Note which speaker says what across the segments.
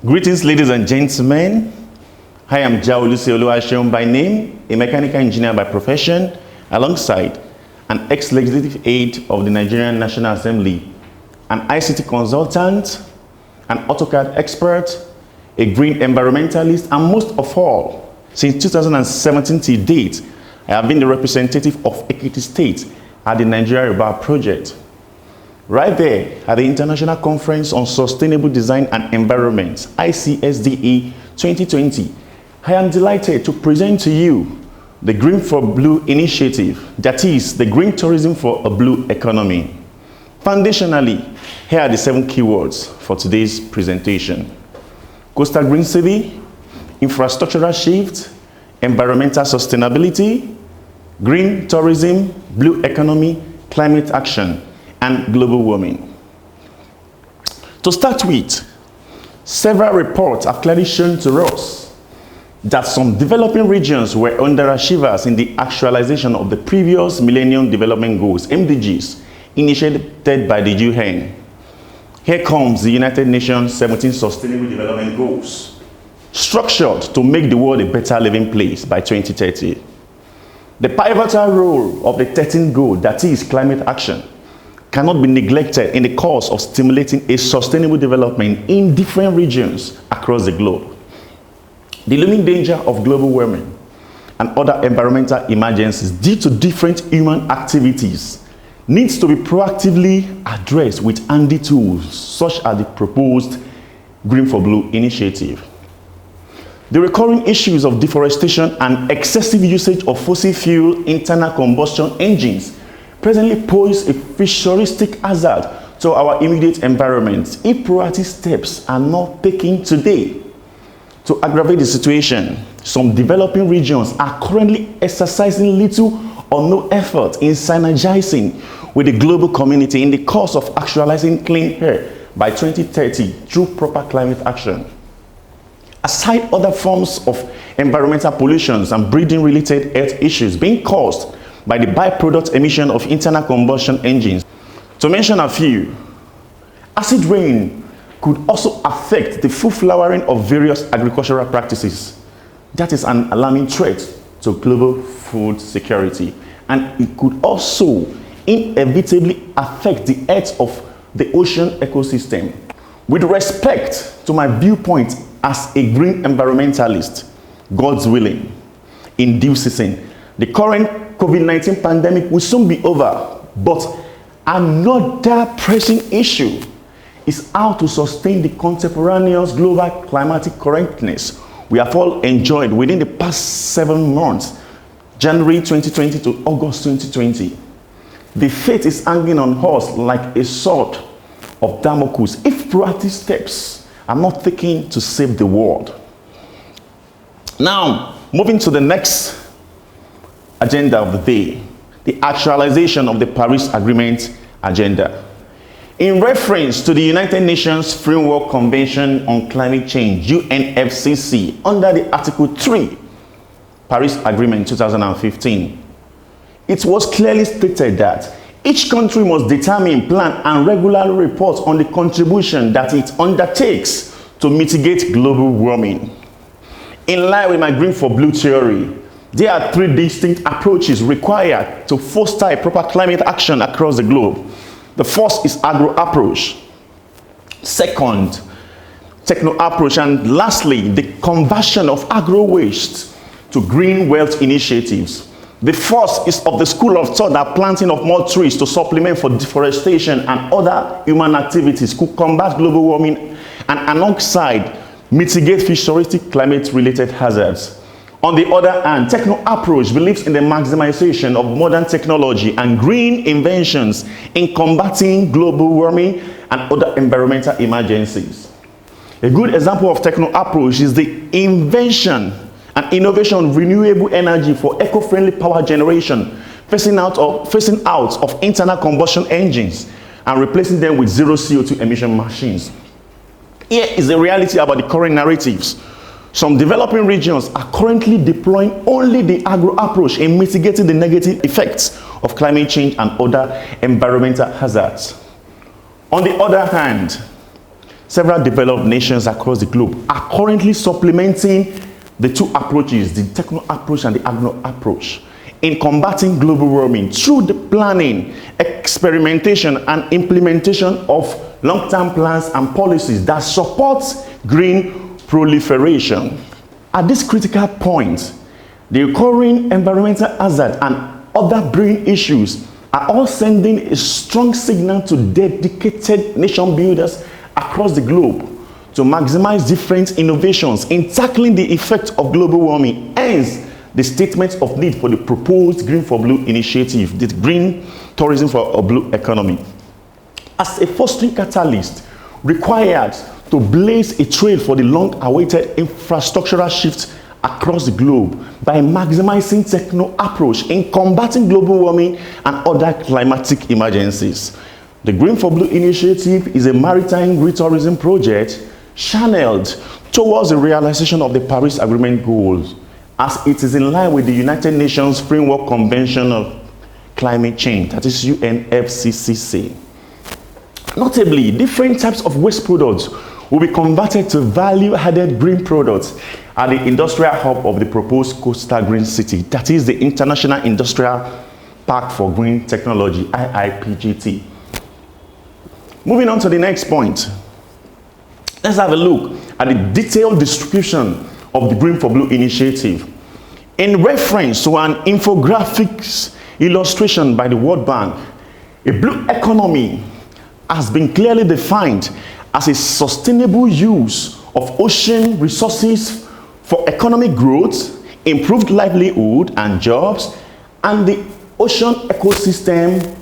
Speaker 1: Greetings, ladies and gentlemen. I am Jawolusi Oluwaseun by name, a mechanical engineer by profession, alongside an ex-legislative aide of the Nigerian National Assembly, an ICT consultant, an AutoCAD expert, a green environmentalist, and most of all, since 2017 to date, I have been the representative of Ekiti State at the Nigeria River Project. Right there at the International Conference on Sustainable Design and Environment, ICSDE2020, I am delighted to present to you the Green4Blue initiative, that is, the green tourism for a blue economy. Foundationally, here are the 7 keywords for today's presentation: coastal green city, infrastructural shift, environmental sustainability, green tourism, blue economy, climate action, and global warming. To start with, several reports have clearly shown to us that some developing regions were underachievers in the actualization of the previous Millennium Development Goals, MDGs, initiated by the UN. Here comes the United Nations 17 Sustainable Development Goals, structured to make the world a better living place by 2030. The pivotal role of the 13th goal, that is climate action, cannot be neglected in the course of stimulating a sustainable development in different regions across the globe. The looming danger of global warming and other environmental emergencies due to different human activities needs to be proactively addressed with handy tools such as the proposed Green4Blue initiative. The recurring issues of deforestation and excessive usage of fossil fuel internal combustion engines presently pose a futuristic hazard to our immediate environment if proactive steps are not taken today. To aggravate the situation, some developing regions are currently exercising little or no effort in synergizing with the global community in the course of actualizing clean air by 2030 through proper climate action. Aside other forms of environmental pollutions and breeding-related health issues being caused by the byproduct emission of internal combustion engines, to mention a few, acid rain could also affect the full flowering of various agricultural practices. That is an alarming threat to global food security, and it could also inevitably affect the health of the ocean ecosystem. With respect to my viewpoint as a green environmentalist, God's willing, in due season, the current COVID-19 pandemic will soon be over, but another pressing issue is how to sustain the contemporaneous global climatic correctness we have all enjoyed within the past 7 months, January 2020 to August 2020. The fate is hanging on us like a sword of Damocles if proactive steps are not taken to save the world. Now, moving to the next agenda of the day, the actualization of the Paris Agreement agenda. In reference to the United Nations Framework Convention on Climate Change, UNFCCC, under the Article 3, Paris Agreement 2015, it was clearly stated that each country must determine, plan, and regularly report on the contribution that it undertakes to mitigate global warming. In line with my Green4Blue theory, there are 3 distinct approaches required to foster a proper climate action across the globe. The first is agro approach, second, techno approach, and lastly, the conversion of agro waste to green wealth initiatives. The first is of the school of thought that planting of more trees to supplement for deforestation and other human activities could combat global warming and alongside mitigate futuristic climate-related hazards. On the other hand, techno approach believes in the maximization of modern technology and green inventions in combating global warming and other environmental emergencies. A good example of techno approach is the invention and innovation of renewable energy for eco-friendly power generation, phasing out of internal combustion engines and replacing them with zero CO2 emission machines. Here is the reality about the current narratives. Some developing regions are currently deploying only the agro approach in mitigating the negative effects of climate change and other environmental hazards. On the other hand, Several developed nations across the globe are currently supplementing the two approaches, the techno approach and the agno approach, in combating global warming through the planning, experimentation, and implementation of long-term plans and policies that support green proliferation. At this critical point, the recurring environmental hazard and other brewing issues are all sending a strong signal to dedicated nation builders across the globe to maximize different innovations in tackling the effect of global warming. Hence, the statement of need for the proposed Green4Blue initiative, the green tourism for a blue economy, as a fostering catalyst required to blaze a trail for the long-awaited infrastructural shift across the globe by maximizing techno approach in combating global warming and other climatic emergencies. The Green4Blue initiative is a maritime green tourism project channeled towards the realization of the Paris Agreement goals, as it is in line with the United Nations Framework Convention of Climate Change, that is UNFCCC. Notably, different types of waste products will be converted to value-added green products at the industrial hub of the proposed coastal green city, that is the International Industrial Park for Green Technology, IIPGT. Moving on to the next point, let's have a look at the detailed description of the Green4Blue initiative. In reference to an infographics illustration by the World Bank, a blue economy has been clearly defined as a sustainable use of ocean resources for economic growth, improved livelihood and jobs, and the ocean ecosystem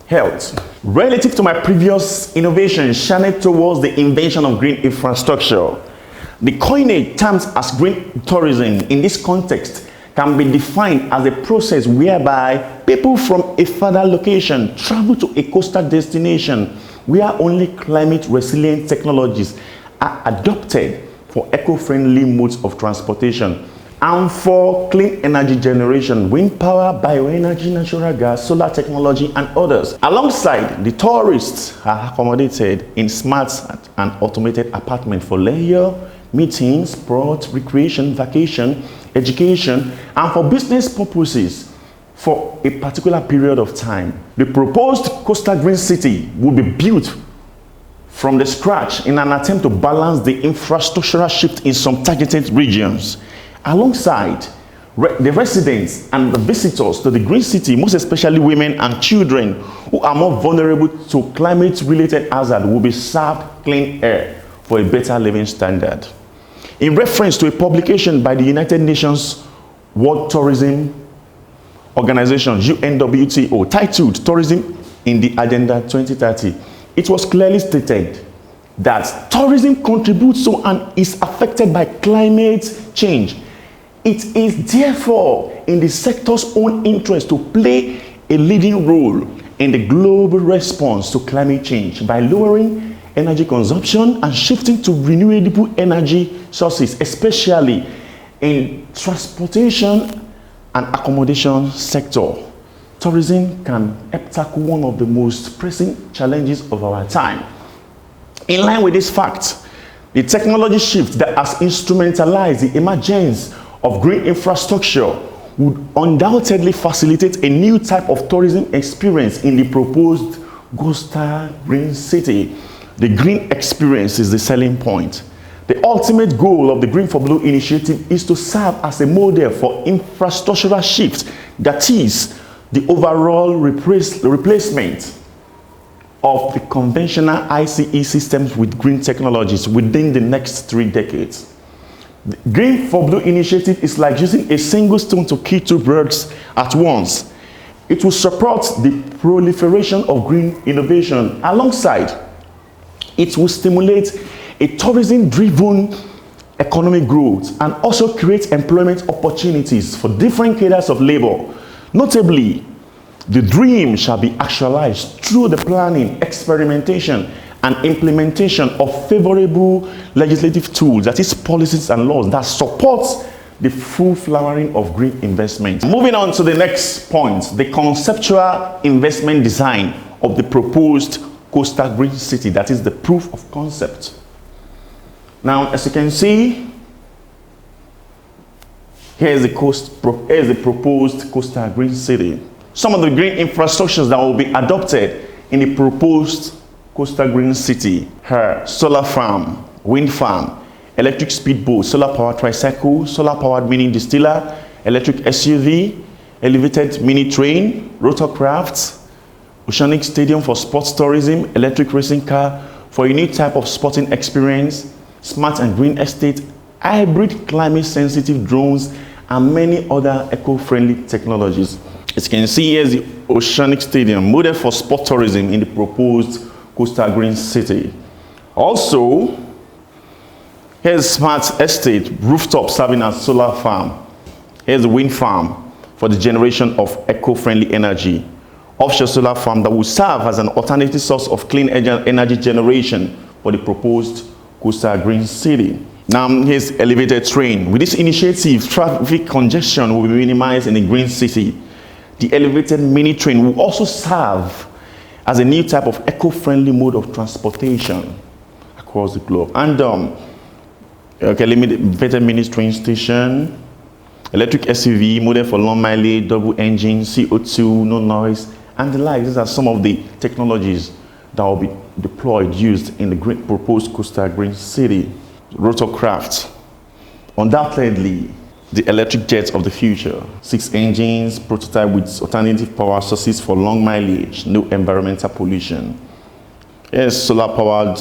Speaker 1: health. Relative to my previous innovation channeled towards the invention of green infrastructure, the coinage terms as green tourism in this context can be defined as a process whereby people from a further location travel to a coastal destination where only climate resilient technologies are adopted for eco-friendly modes of transportation and for clean energy generation, wind power, bioenergy, natural gas, solar technology, and others. Alongside, the tourists are accommodated in smart and automated apartments for leisure, meetings, sports, recreation, vacation, education, and for business purposes for a particular period of time. The proposed coastal green city will be built from the scratch in an attempt to balance the infrastructural shift in some targeted regions. Alongside, the residents and the visitors to the green city, most especially women and children who are more vulnerable to climate-related hazard, will be served clean air for a better living standard. In reference to a publication by the United Nations World Tourism Organization, UNWTO, titled Tourism in the Agenda 2030, it was clearly stated that tourism contributes to and is affected by climate change. It is therefore in the sector's own interest to play a leading role in the global response to climate change by lowering energy consumption and shifting to renewable energy sources, especially in transportation and accommodation sector. Tourism can help tackle one of the most pressing challenges of our time. In line with this fact, the technology shift that has instrumentalized the emergence of green infrastructure would undoubtedly facilitate a new type of tourism experience in the proposed coastal green city. The green experience is the selling point. The ultimate goal of the Green4Blue initiative is to serve as a model for infrastructural shift, that is, the overall replacement of the conventional ICE systems with green technologies within the next 3 decades. The Green4Blue initiative is like using a single stone to kill 2 birds at once. It will support the proliferation of green innovation. Alongside, it will stimulate a tourism-driven economic growth and also create employment opportunities for different cadres of labor. Notably, the dream shall be actualized through the planning, experimentation, and implementation of favorable legislative tools, that is, policies and laws that support the full flowering of green investment. Moving on to the next point, the conceptual investment design of the proposed coastal green city. That is the proof of concept. Now, as you can see, here is the proposed coastal green city. Some of the green infrastructures that will be adopted in the proposed coastal green city are solar farm, wind farm, electric speedboat, solar powered tricycle, solar powered mini distiller, electric SUV, elevated mini train, rotorcraft, oceanic stadium for sports tourism, electric racing car for a new type of sporting experience, smart and green estate, hybrid climate sensitive drones, and many other eco-friendly technologies. As you can see, here's the oceanic stadium, model for sport tourism in the proposed coastal green city. Also, here's smart estate, rooftop serving as solar farm. Here's the wind farm for the generation of eco-friendly energy. Offshore solar farm that will serve as an alternative source of clean energy generation for the proposed coastal green city. Now, here's elevated train. With this initiative, traffic congestion will be minimized in the green city. The elevated mini train will also serve as a new type of eco-friendly mode of transportation across the globe. And elevated mini train station, electric SUV, model for long mileage, double engine, CO2, no noise, and the like. These are some of the technologies that will be deployed, used in the proposed coastal green city. Rotorcraft, undoubtedly the electric jets of the future. 6 engines, prototype with alternative power sources for long mileage, no environmental pollution. Yes, solar powered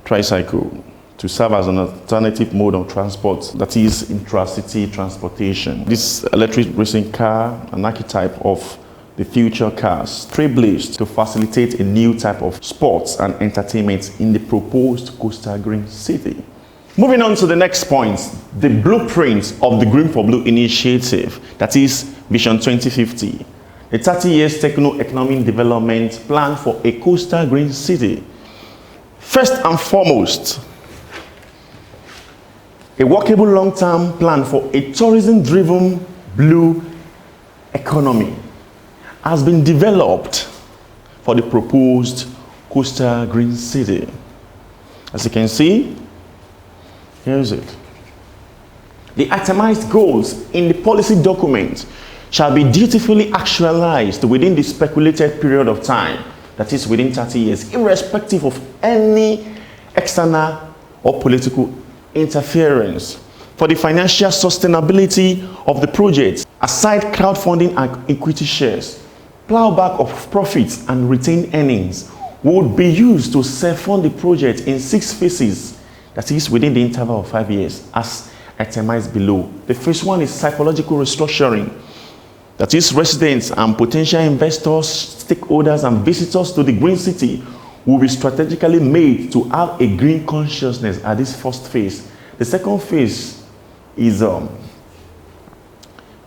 Speaker 1: tricycle to serve as an alternative mode of transport, that is intra-city transportation. This electric racing car, an archetype of the future cars, trailblazed to facilitate a new type of sports and entertainment in the proposed coastal green city. Moving on to the next point, the blueprint of the Green4Blue initiative, that is Vision 2050, the 30 years techno-economic development plan for a coastal green city. First and foremost, a workable long-term plan for a tourism-driven blue economy has been developed for the proposed coastal green city. As you can see, here's it. The itemized goals in the policy document shall be dutifully actualized within the speculated period of time, that is within 30 years, irrespective of any external or political interference. For the financial sustainability of the project, aside crowdfunding and equity shares, plowback of profits and retained earnings would be used to self-fund the project in 6 phases, that is within the interval of 5 years, as itemized below. The first one is psychological restructuring, that is residents and potential investors, stakeholders and visitors to the green city will be strategically made to have a green consciousness at this first phase. The second phase is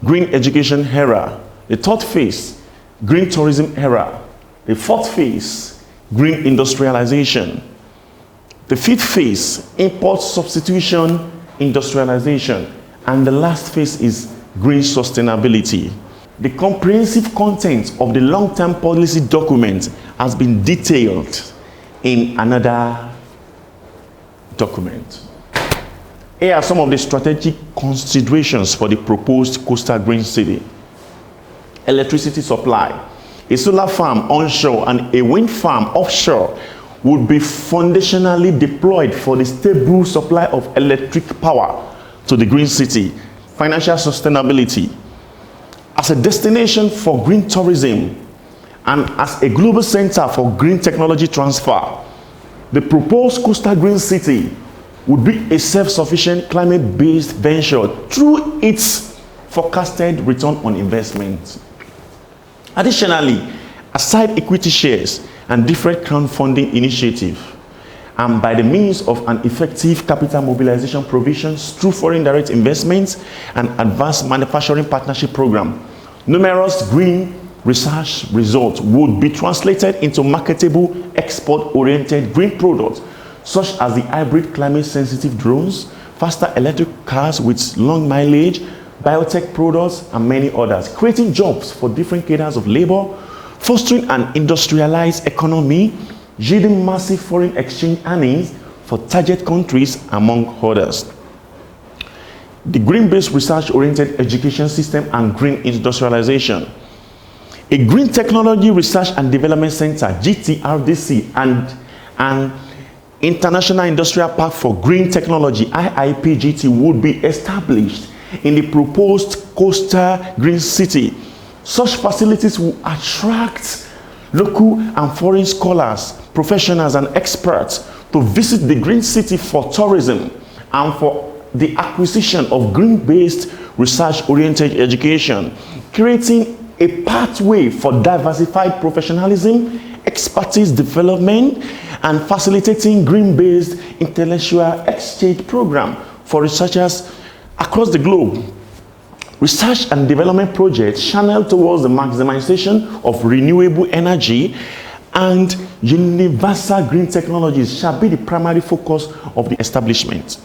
Speaker 1: green education era. The third phase, green tourism era. The fourth phase, green industrialization. The fifth phase, import substitution industrialization. And the last phase is green sustainability. The comprehensive content of the long-term policy document has been detailed in another document. Here are some of the strategic considerations for the proposed coastal green city. Electricity supply. A solar farm onshore and a wind farm offshore would be foundationally deployed for the stable supply of electric power to the green city. Financial sustainability. As a destination for green tourism and as a global center for green technology transfer, the proposed coastal green city would be a self-sufficient climate-based venture through its forecasted return on investment. Additionally, aside equity shares and different crowdfunding initiatives, and by the means of an effective capital mobilization provisions through foreign direct investments and advanced manufacturing partnership program, numerous green research results would be translated into marketable export-oriented green products such as the hybrid climate-sensitive drones, faster electric cars with long mileage, biotech products, and many others, creating jobs for different cadres of labor, fostering an industrialized economy, yielding massive foreign exchange earnings for target countries, among others. The green-based research-oriented education system and green industrialization. A Green Technology Research and Development Center, GTRDC, and an International Industrial Park for Green Technology, IIPGT, would be established in the proposed coastal green city. Such facilities will attract local and foreign scholars, professionals, and experts to visit the green city for tourism and for the acquisition of green-based research-oriented education, creating a pathway for diversified professionalism, expertise development, and facilitating green-based intellectual exchange program for researchers across the globe. Research and development projects channeled towards the maximization of renewable energy and universal green technologies shall be the primary focus of the establishment.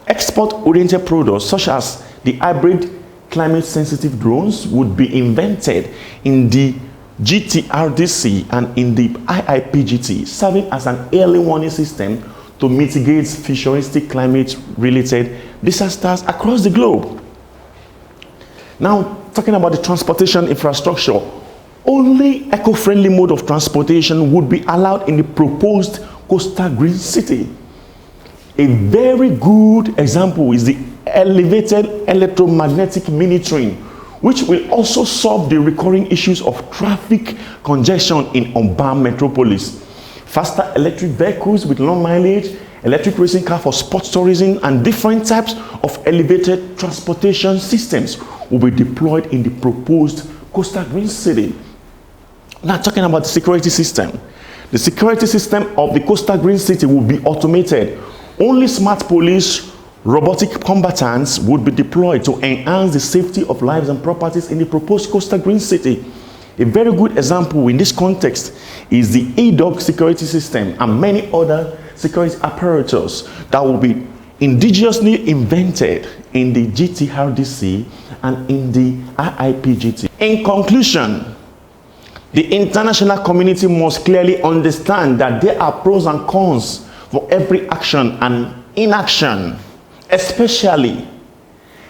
Speaker 1: Export-oriented products such as the hybrid climate-sensitive drones would be invented in the GTRDC and in the IIPGT, serving as an early warning system to mitigate futuristic climate-related disasters across the globe. Now, talking about the transportation infrastructure, only eco-friendly mode of transportation would be allowed in the proposed coastal green city. A very good example is the elevated electromagnetic monitoring, which will also solve the recurring issues of traffic congestion in urban metropolis. Faster electric vehicles with long mileage, electric racing car for sports tourism, and different types of elevated transportation systems will be deployed in the proposed coastal green city. Now, talking about the security system. The security system of the coastal green city will be automated. Only smart police, robotic combatants would be deployed to enhance the safety of lives and properties in the proposed coastal green city. A very good example in this context is the ADOG security system and many other security apparatus that will be indigenously invented in the GTRDC and in the IIPGT. In conclusion, the international community must clearly understand that there are pros and cons for every action and inaction, especially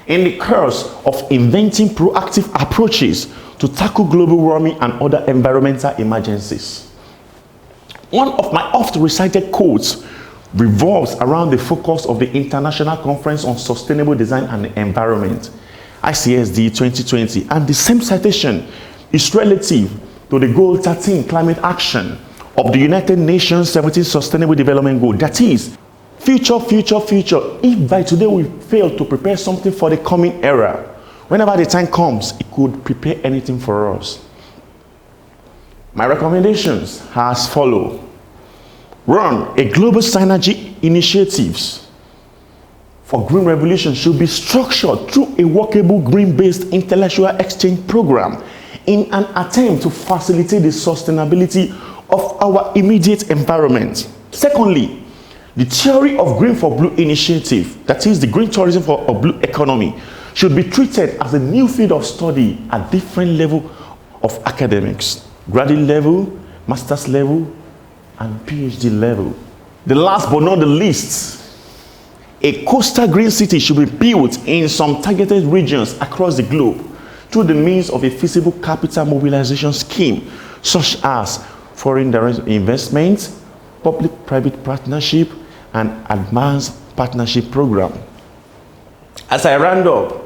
Speaker 1: in the course of inventing proactive approaches to tackle global warming and other environmental emergencies. One of my oft-recited quotes revolves around the focus of the International Conference on Sustainable Design and the Environment, ICSDE2020, and the same citation is relative to the Goal 13 climate action of the United Nations 17 Sustainable Development Goal. That is, future. If by today we fail to prepare something for the coming era, whenever the time comes, it could prepare anything for us. My recommendations are as follows. Run a global synergy initiatives for green revolution should be structured through a workable green-based intellectual exchange program in an attempt to facilitate the sustainability of our immediate environment. Secondly, the theory of Green4Blue initiative, that is the green tourism for a blue economy, should be treated as a new field of study at different levels of academics, graduate level, master's level, and PhD level. The last but not the least, a coastal green city should be built in some targeted regions across the globe through the means of a feasible capital mobilization scheme, such as foreign direct investment, public-private partnership, and advanced partnership program. As I round up,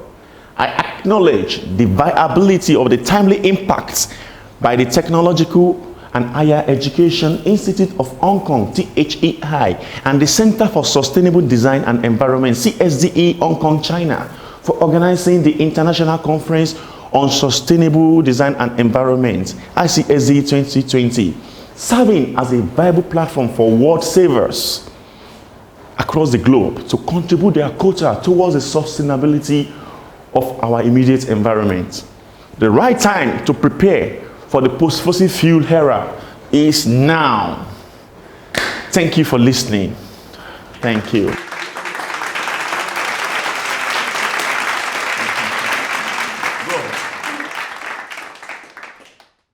Speaker 1: I acknowledge the viability of the timely impacts by the Technological and Higher Education Institute of Hong Kong, THEi, and the Center for Sustainable Design and Environment, CSDE, Hong Kong, China, for organizing the International Conference on Sustainable Design and Environment, ICSDE2020, serving as a viable platform for world savers across the globe to contribute their quota towards the sustainability of our immediate environment. The right time to prepare for the post-fossil fuel era is now. Thank you for listening. Thank you.